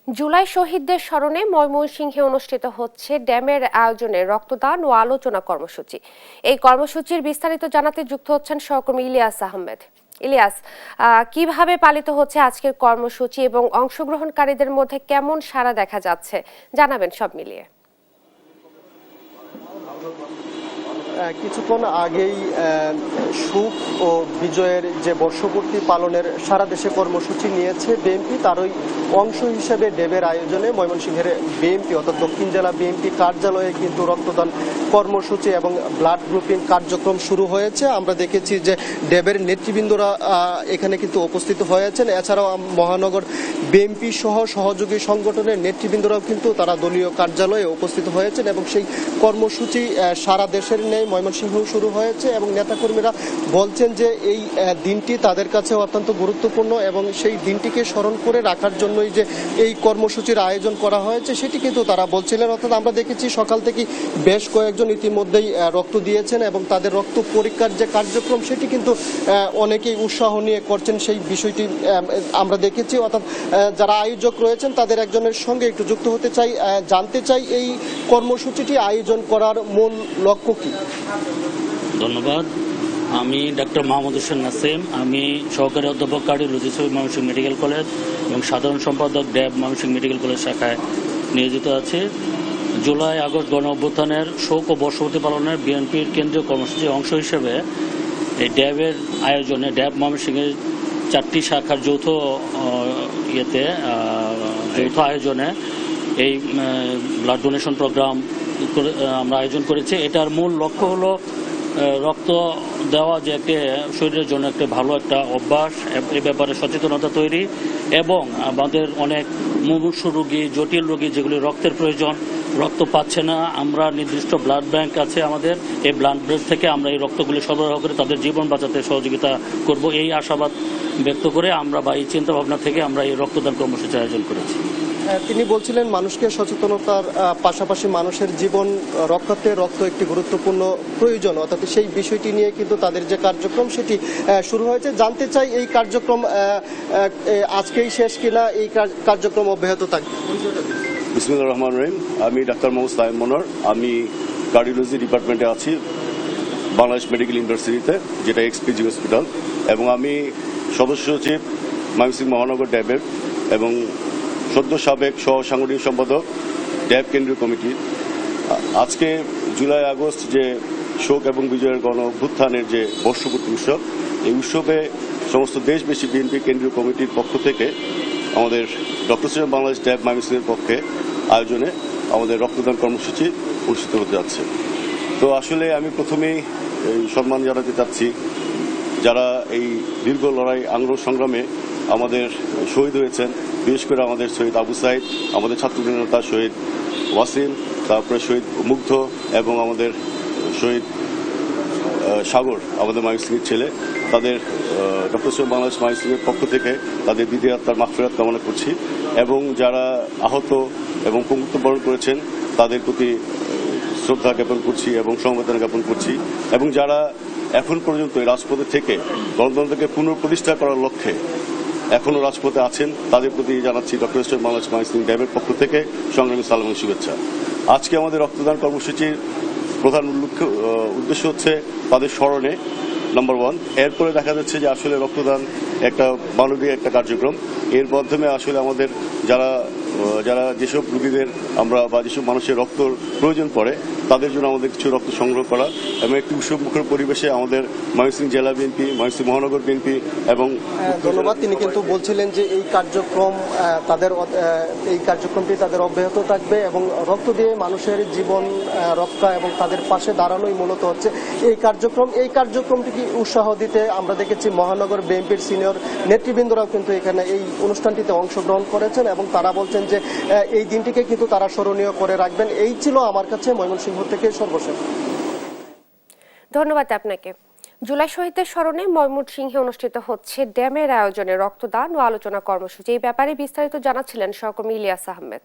জুলাই শহীদদের স্মরণে ময়মনসিংহে অনুষ্ঠিত হচ্ছে ড্যামের আয়োজনে রক্তদান ও আলোচনা কর্মসূচি। এই কর্মসূচির বিস্তারিত জানাতে যুক্ত হচ্ছেন সহকর্মী ইলিয়াস আহমেদ। ইলিয়াস, কিভাবে পালিত হচ্ছে আজকের কর্মসূচি এবং অংশগ্রহণকারীদের মধ্যে কেমন সাড়া দেখা যাচ্ছে জানাবেন সব মিলিয়ে। কিছুক্ষণ আগেই সুখ ও বিজয়ের যে বর্ষপূর্তি পালনের সারা দেশে কর্মসূচি নিয়েছে বিএনপি, তারই অংশ হিসেবে ড্যাবের আয়োজনে ময়মনসিংহের বিএনপি অর্থাৎ দক্ষিণ জেলা বিএনপি কার্যালয়ে কিন্তু রক্তদান কর্মসূচি এবং ব্লাড গ্রুপিং কার্যক্রম শুরু হয়েছে। আমরা দেখেছি যে ড্যাবের নেতৃবৃন্দরা এখানে কিন্তু উপস্থিত হয়েছেন। এছাড়াও মহানগর বিএনপি সহ সহযোগী সংগঠনের নেতৃবৃন্দরাও কিন্তু তারা দলীয় কার্যালয়ে উপস্থিত হয়েছেন এবং সেই কর্মসূচি সারা দেশের নেই ময়মনসিংহেও শুরু হয়েছে এবং নেতাকর্মীরা বলছেন যে এই দিনটি তাদের কাছে অত্যন্ত গুরুত্বপূর্ণ এবং সেই দিনটিকে স্মরণ করে রাখার জন্যই যে এই কর্মসূচির আয়োজন করা হয়েছে সেটি কিন্তু তারা বলছিলেন। অর্থাৎ আমরা দেখেছি সকাল থেকে বেশ কয়েকজন ইতিমধ্যেই রক্ত দিয়েছেন এবং তাদের রক্ত পরীক্ষার যে কার্যক্রম সেটি কিন্তু অনেকেই উৎসাহ নিয়ে করছেন, সেই বিষয়টি আমরা দেখেছি। অর্থাৎ যারা আয়োজক রয়েছেন তাদের একজনের সঙ্গে একটু যুক্ত হতে চাই, জানতে চাই এই কর্মসূচিটি আয়োজন করার মূল লক্ষ্য কি? ধন্যবাদ। আমি ডাক্তার মোহাম্মদ হোসেন নাসিম, আমি সহকারী অধ্যাপক কার্ডিওলজি ময়মনসিংহ মেডিকেল কলেজ এবং সাধারণ সম্পাদক ড্যাব ময়মনসিংহ মেডিকেল কলেজ শাখায় নিয়োজিত আছি। জুলাই আগস্ট গণ অভ্যুত্থানের শোক ও বর্ষপূর্তি পালনের বিএনপির কেন্দ্রীয় কর্মসূচির অংশ হিসেবে এই ড্যাবের আয়োজনে ড্যাব ময়মনসিংহের 4টি শাখার যৌথ আয়োজনে এই ব্লাড ডোনেশন প্রোগ্রাম আমরা আয়োজন করেছি। এটার মূল লক্ষ্য হলো রক্ত দেওয়া যে একটা শরীরের জন্য একটা ভালো একটা অভ্যাস, এ ব্যাপারে সচেতনতা তৈরি এবং আমাদের অনেক মুমূর্ষ রোগী, জটিল রোগী যেগুলি রক্তের প্রয়োজন, রক্ত পাচ্ছে না, আমরা নির্দিষ্ট ব্লাড ব্যাংক আছে আমাদের, এই ব্লাড ব্যাংক থেকে আমরা এই রক্তগুলি সরবরাহ করে তাদের জীবন বাঁচাতে সহযোগিতা করব, এই আশাবাদ ব্যক্ত করে আমরা বা এই চিন্তাভাবনা থেকে আমরা এই রক্তদান কর্মসূচি আয়োজন করেছি। তিনি বলছিলেন মানুষকে সচেতনতার পাশাপাশি মানুষের জীবন রক্ষাতে রক্ত একটি গুরুত্বপূর্ণ প্রয়োজন, অর্থাৎ সেই বিষয়টি নিয়ে কিন্তু তাদের যে কার্যক্রম সেটি শুরু হয়েছে। জানতে চাই এই কার্যক্রম আজকেই শেষ কিনা, এই কার্যক্রম অব্যাহত থাকবে? বিসমিল্লাহির রহমানির রহিম। আমি ডাক্তার মোহাম্মদ সাইম মনোয়ার, আমি কার্ডিওলজি ডিপার্টমেন্টে আছি বাংলাদেশ মেডিকেল ইউনিভার্সিটিতে, যেটা এক্সপিজি হসপিটাল, এবং আমি সদস্য সচিব ময়মনসিংহ মহানগর ড্যাবের এবং সদ্য সাবেক সহ সাংগঠনিক সম্পাদক ড্যাব কেন্দ্রীয় কমিটি। আজকে জুলাই আগস্ট যে শোক এবং বিজয়ের গণ অভ্যুত্থানের যে বর্ষপূর্তি উৎসব, এই উৎসবে সমস্ত দেশব্যাপী বিএনপি কেন্দ্রীয় কমিটির পক্ষ থেকে আমাদের ডক্টর সিরাম বাংলাদেশ ড্যাব ময়মনসিংহের পক্ষে আয়োজনে আমাদের রক্তদান কর্মসূচি অনুষ্ঠিত হতে যাচ্ছে। তো আসলে আমি প্রথমেই এই সম্মান জানাতে চাচ্ছি যারা এই দীর্ঘ লড়াই আন্দোলন সংগ্রামে আমাদের শহীদ হয়েছেন, বিশেষ করে আমাদের শহীদ আবু সাইদ, আমাদের ছাত্রদের নেতা শহীদ ওয়াসিম, তারপরে শহীদ মুগ্ধ এবং আমাদের শহীদ সাগর, আমাদের ময়মনসিংহের ছেলে, তাদের ডক্টর সিরাম বাংলাদেশ ময়মনসিংহের পক্ষ থেকে তাদের বিধি আত্মার মাগফিরাত কামনা করছি এবং যারা আহত এবং পঙ্গুত্ববরণ করেছেন তাদের প্রতি শ্রদ্ধা জ্ঞাপন করছি এবং সমবেদনা জ্ঞাপন করছি এবং যারা এখন পর্যন্ত রাজপথে থেকে গণতন্ত্রকে পুনঃপ্রতিষ্ঠা করার লক্ষ্যে এখনও রাজপথে আছেন তাদের প্রতি জানাচ্ছি ডক্টর সিরাম বাংলাদেশ ময়মনসিংহ ড্যাবের পক্ষ থেকে সংগ্রামী সালাম ও শুভেচ্ছা। আজকে আমাদের রক্তদান কর্মসূচির প্রধান উদ্দেশ্য হচ্ছে তাদের স্মরণে নাম্বার 1। এরপরে দেখা যাচ্ছে যে আসলে রক্তদান একটা মানবিক একটা কার্যক্রম, এর মাধ্যমে আসলে আমাদের যারা যেসব রোগীদের আমরা বা যেসব মানুষের রক্ত প্রয়োজন পড়ে তাদের জন্য আমাদের কিছু রক্ত সংগ্রহ করা এবং একটি উৎসবমুখর পরিবেশে আমাদের ময়মনসিংহ জেলা বিএনপি, ময়মনসিংহ মহানগর বিএনপি এবং ধন্যবাদ। তিনি কিন্তু বলছিলেন যে এই কার্যক্রমটি তাদের অব্যাহত থাকবে এবং রক্ত দিয়ে মানুষের জীবন রক্ষা এবং তাদের পাশে দাঁড়ানোই মূলত হচ্ছে এই কার্যক্রম। এই কার্যক্রমটিকে উৎসাহ দিতে আমরা দেখেছি মহানগর বিএনপির সিনিয়র নেতৃবৃন্দরাও কিন্তু এখানে এই অনুষ্ঠানটিতে অংশগ্রহণ করেছেন এবং তারা বলছেন যে এই দিনটিকে কিন্তু তারা স্মরণীয় করে রাখবেন। এই ছিল আমার কাছে ময়মনসিংহ থেকে সর্বশেষ। ধন্যবাদ আপনাকে। জুলাই শহীদদের স্মরণে ময়মনসিংহে অনুষ্ঠিত হচ্ছে ড্যামের আয়োজনে রক্তদান ও আলোচনা কর্মসূচি। এই ব্যাপারে বিস্তারিত জানাচ্ছিলেন সহকর্মী ইলিয়াস আহমেদ।